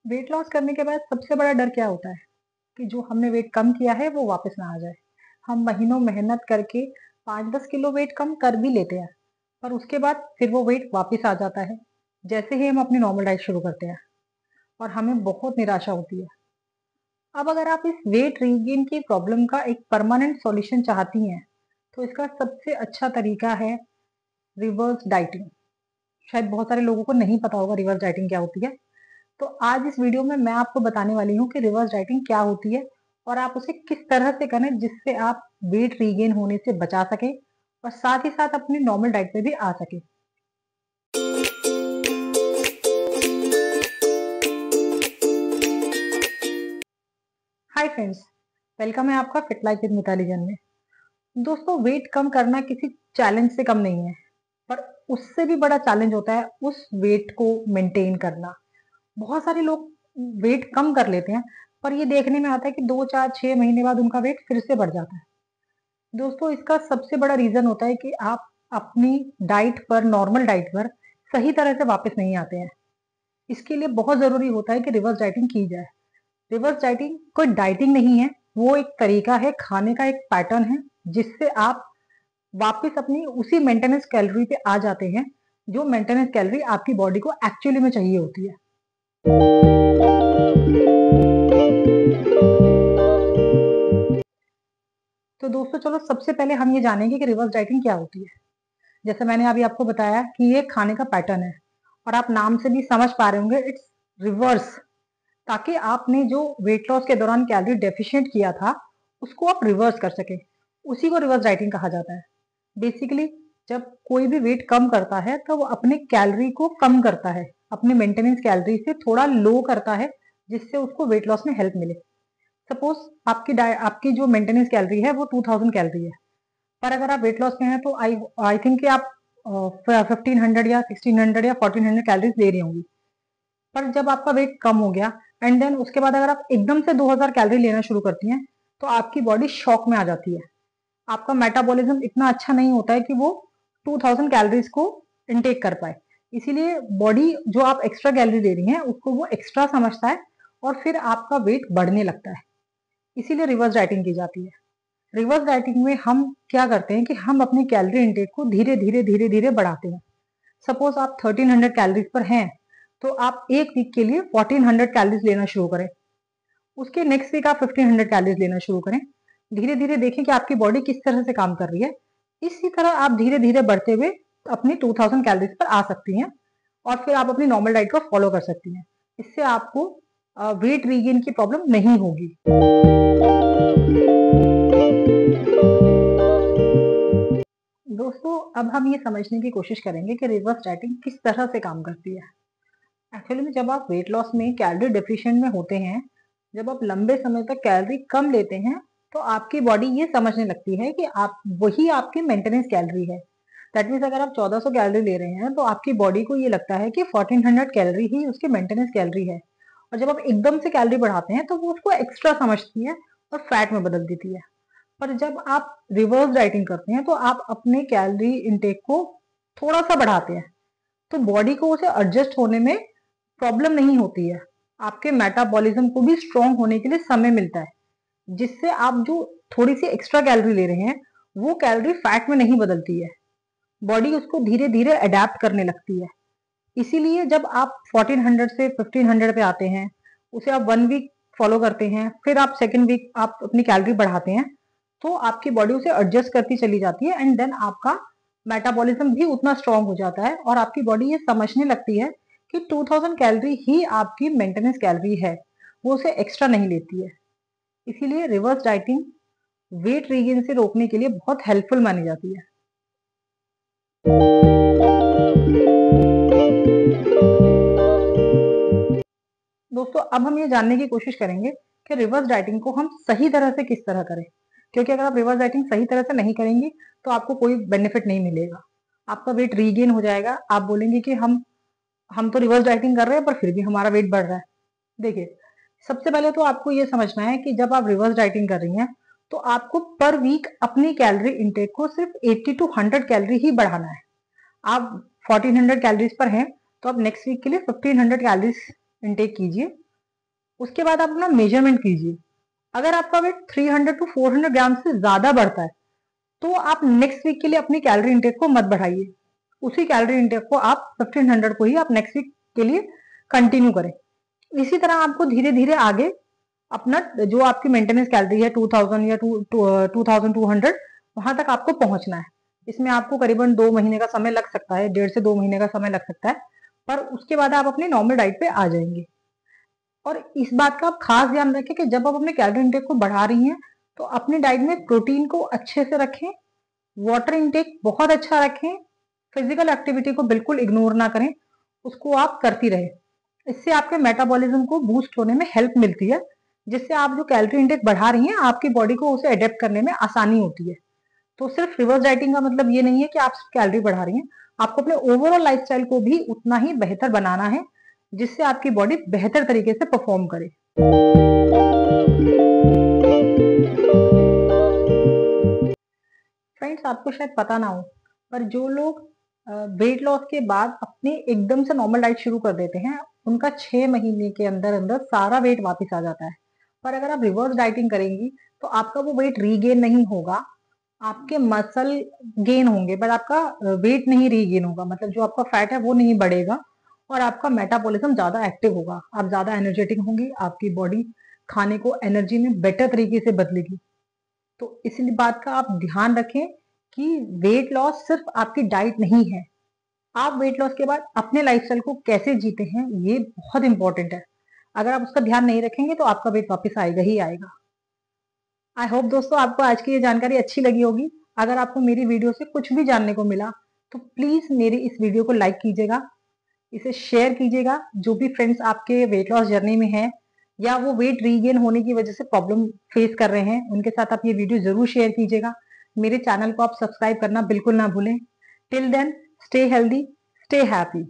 Weight loss करने के बाद सबसे बड़ा डर क्या होता है कि जो हमने वेट कम किया है वो वापस ना आ जाए। हम महीनों मेहनत करके 5-10 किलो वेट कम कर भी लेते हैं, पर उसके बाद फिर वो वेट वापस आ जाता है जैसे ही हम अपनी नॉर्मल डाइट शुरू करते हैं, और हमें बहुत निराशा होती है। अब अगर आप इस वेट रीगेन की प्रॉब्लम का एक परमानेंट सॉल्यूशन चाहती हैं, तो इसका सबसे अच्छा तरीका है रिवर्स डाइटिंग। शायद बहुत सारे लोगों को नहीं पता होगा रिवर्स डाइटिंग क्या होती है। तो आज इस वीडियो में मैं आपको बताने वाली हूँ कि रिवर्स डाइटिंग क्या होती है और आप उसे किस तरह से करें जिससे आप वेट रीगेन होने से बचा सके और साथ ही साथ अपनी नॉर्मल डाइट पे भी आ सके। हाय फ्रेंड्स, वेलकम है आपका फिट लाइफ विद मिताली जन में। दोस्तों, वेट कम करना किसी चैलेंज से कम नहीं है, पर उससे भी बड़ा चैलेंज होता है उस वेट को मेंटेन करना। बहुत सारे लोग वेट कम कर लेते हैं, पर ये देखने में आता है कि 2, 4, 6 महीने बाद उनका वेट फिर से बढ़ जाता है। दोस्तों, इसका सबसे बड़ा रीजन होता है कि आप अपनी डाइट पर, नॉर्मल डाइट पर सही तरह से वापस नहीं आते हैं। इसके लिए बहुत जरूरी होता है कि रिवर्स डाइटिंग की जाए। रिवर्स डाइटिंग कोई डाइटिंग नहीं है, वो एक तरीका है, खाने का एक पैटर्न है, जिससे आप वापस अपनी उसी मेंटेनेंस कैलोरी पे आ जाते हैं जो मेंटेनेंस कैलोरी आपकी बॉडी को एक्चुअली में चाहिए होती है। तो दोस्तों, चलो सबसे पहले हम ये जानेंगे कि रिवर्स डाइटिंग क्या होती है। जैसे मैंने अभी आपको बताया कि ये खाने का पैटर्न है, और आप नाम से भी समझ पा रहे होंगे, इट्स रिवर्स। ताकि आपने जो वेट लॉस के दौरान कैलोरी डेफिशिएंट किया था उसको आप रिवर्स कर सके, उसी को रिवर्स डाइटिंग कहा जाता है। बेसिकली जब कोई भी वेट कम करता है तो वो अपने कैलोरी को कम करता है, अपने मेंटेनेंस कैलोरी से थोड़ा लो करता है, जिससे उसको वेट लॉस में हेल्प मिले। सपोज आपकी जो मेंटेनेंस कैलोरी है वो 2000 कैलोरी है, पर अगर आप वेट लॉस में हैं तो आई आई थिंक कि आप 1500 या 1600 या 1400 कैलोरीज ले रही होंगी। पर जब आपका वेट कम हो गया एंड देन उसके बाद अगर आप एकदम से 2000 कैलोरी लेना शुरू करती हैं, तो आपकी बॉडी शॉक में आ जाती है। आपका मेटाबॉलिज्म इतना अच्छा नहीं होता है कि वो 2000 कैलोरीज को इनटेक कर पाए। इसीलिए बॉडी जो आप एक्स्ट्रा कैलोरी दे रही हैं उसको वो एक्स्ट्रा समझता है, और फिर आपका वेट बढ़ने लगता है। इसीलिए रिवर्स डाइटिंग की जाती है। रिवर्स डाइटिंग में हम क्या करते हैं कि हम अपनी कैलोरी इनटेक को धीरे धीरे धीरे धीरे बढ़ाते हैं। सपोज आप 1300 कैलोरीज पर हैं, तो आप एक वीक के लिए 1400 कैलोरीज लेना शुरू करें। उसके नेक्स्ट वीक आप 1500 कैलोरीज लेना शुरू करें। धीरे धीरे देखें कि आपकी बॉडी किस तरह से काम कर रही है। इसी तरह आप धीरे धीरे बढ़ते हुए अपनी 2000 कैलोरीज पर आ सकती हैं, और फिर आप अपनी नॉर्मल डाइट को फॉलो कर सकती हैं। इससे आपको वेट रीगेन की प्रॉब्लम नहीं होगी। दोस्तों, अब हम ये समझने की कोशिश करेंगे कि रिवर्स डाइटिंग किस तरह से काम करती है। एक्चुअली में जब आप वेट लॉस में कैलोरी डेफिशिएंट में होते हैं, जब आप लंबे समय तक कैलोरी कम लेते हैं, तो आपकी बॉडी ये समझने लगती है कि आप वही आपकी मेंटेनेंस कैलोरी है। दैट मीन्स अगर आप 1400 कैलोरी ले रहे हैं तो आपकी बॉडी को ये लगता है कि 1400 कैलोरी ही उसकी मेंटेनेंस कैलोरी है। और जब आप एकदम से कैलोरी बढ़ाते हैं तो वो उसको एक्स्ट्रा समझती है और फैट में बदल देती है। पर जब आप रिवर्स डाइटिंग करते हैं तो आप अपने कैलोरी इंटेक को थोड़ा सा बढ़ाते हैं, तो बॉडी को उसे एडजस्ट होने में प्रॉब्लम नहीं होती है। आपके मेटाबॉलिज्म को भी स्ट्रांग होने के लिए समय मिलता है, जिससे आप जो थोड़ी सी एक्स्ट्रा कैलोरी ले रहे हैं वो कैलोरी फैट में नहीं बदलती है। बॉडी उसको धीरे धीरे अडेप्ट करने लगती है। इसीलिए जब आप 1400 से 1500 पे आते हैं, उसे आप 1 वीक फॉलो करते हैं, फिर आप सेकेंड वीक आप अपनी कैलोरी बढ़ाते हैं, तो आपकी बॉडी उसे एडजस्ट करती चली जाती है, एंड देन आपका मेटाबॉलिज्म भी उतना स्ट्रांग हो जाता है, और आपकी बॉडी ये समझने लगती है कि 2000 कैलोरी ही आपकी मेंटेनेंस कैलोरी है, वो उसे एक्स्ट्रा नहीं लेती है। इसीलिए रिवर्स डाइटिंग वेट रीगेन से रोकने के लिए बहुत हेल्पफुल मानी जाती है। दोस्तों, अब हम ये जानने की कोशिश करेंगे कि रिवर्स डाइटिंग को हम सही तरह से किस तरह करें। क्योंकि अगर आप रिवर्स डाइटिंग सही तरह से नहीं करेंगी तो आपको कोई बेनिफिट नहीं मिलेगा। आपका वेट रीगेन हो जाएगा, आप बोलेंगे कि हम तो रिवर्स डाइटिंग कर रहे हैं पर फिर भी हमारा वेट बढ़ रहा है। देखिए, सबसे पहले तो आपको ये समझना है कि जब आप रिवर्स डाइटिंग कर रही हैं तो आपको पर वीक अपनी कैलोरी इंटेक को सिर्फ 80 टू 100 कैलोरी ही बढ़ाना है। आप 1400 कैलोरीज पर हैं, तो आप नेक्स्ट वीक के लिए 1500 कैलोरीज इंटेक कीजिए, उसके बाद आप अपना मेजरमेंट कीजिए। अगर आपका वेट 300 टू 400 ग्राम से ज्यादा बढ़ता है तो आप नेक्स्ट वीक के लिए अपनी कैलोरी इंटेक को मत बढ़ाइए, उसी कैलोरी इंटेक को आप 1500 को ही आप नेक्स्ट वीक के लिए कंटिन्यू करें। इसी तरह आपको धीरे धीरे आगे अपना जो आपकी मेंटेनेंस कैलोरी है 2000 या 2200 वहां तक आपको पहुंचना है। इसमें आपको करीबन 2 महीने का समय लग सकता है, 1.5 से 2 महीने का समय लग सकता है, पर उसके बाद आप अपनी नॉर्मल डाइट पे आ जाएंगे। और इस बात का आप खास ध्यान रखें कि जब आप अपने कैलोरी इंटेक को बढ़ा रही हैं तो अपनी डाइट में प्रोटीन को अच्छे से रखें, वाटर इंटेक बहुत अच्छा रखें, फिजिकल एक्टिविटी को बिल्कुल इग्नोर ना करें, उसको आप करती रहे। इससे आपके मेटाबॉलिज्म को बूस्ट होने में हेल्प मिलती है, जिससे आप जो कैलोरी इंटेक बढ़ा रही हैं आपकी बॉडी को उसे अडेप्ट करने में आसानी होती है। तो सिर्फ रिवर्स डाइटिंग का मतलब ये नहीं है कि आप कैलोरी बढ़ा रही हैं, आपको अपने ओवरऑल लाइफस्टाइल को भी उतना ही बेहतर बनाना है, जिससे आपकी बॉडी बेहतर तरीके से परफॉर्म करे। फ्रेंड्स, आपको शायद पता ना हो, पर जो लोग वेट लॉस के बाद अपने एकदम से नॉर्मल डाइट शुरू कर देते हैं, उनका 6 महीने के अंदर अंदर सारा वेट वापस आ जाता है। पर अगर आप रिवर्स डाइटिंग करेंगी तो आपका वो वेट रीगेन नहीं होगा, आपके मसल गेन होंगे बट आपका वेट नहीं रीगेन होगा, मतलब जो आपका फैट है वो नहीं बढ़ेगा और आपका मेटाबॉलिज्म ज्यादा एक्टिव होगा, आप ज्यादा एनर्जेटिक होंगी, आपकी बॉडी खाने को एनर्जी में बेटर तरीके से बदलेगी। तो इसी बात का आप ध्यान रखें कि वेट लॉस सिर्फ आपकी डाइट नहीं है, आप वेट लॉस के बाद अपने लाइफस्टाइल को कैसे जीते हैं ये बहुत इंपॉर्टेंट है। अगर आप उसका ध्यान नहीं रखेंगे तो आपका वेट वापस आएगा ही आएगा। आई होप दोस्तों आपको आज की ये जानकारी अच्छी लगी होगी। अगर आपको मेरी वीडियो से कुछ भी जानने को मिला तो प्लीज मेरी इस वीडियो को लाइक कीजिएगा, इसे शेयर कीजिएगा। जो भी फ्रेंड्स आपके वेट लॉस जर्नी में हैं या वो वेट रीगेन होने की वजह से प्रॉब्लम फेस कर रहे हैं, उनके साथ आप ये वीडियो जरूर शेयर कीजिएगा। मेरे चैनल को आप सब्सक्राइब करना बिल्कुल ना भूलें। Till then, stay healthy, stay happy.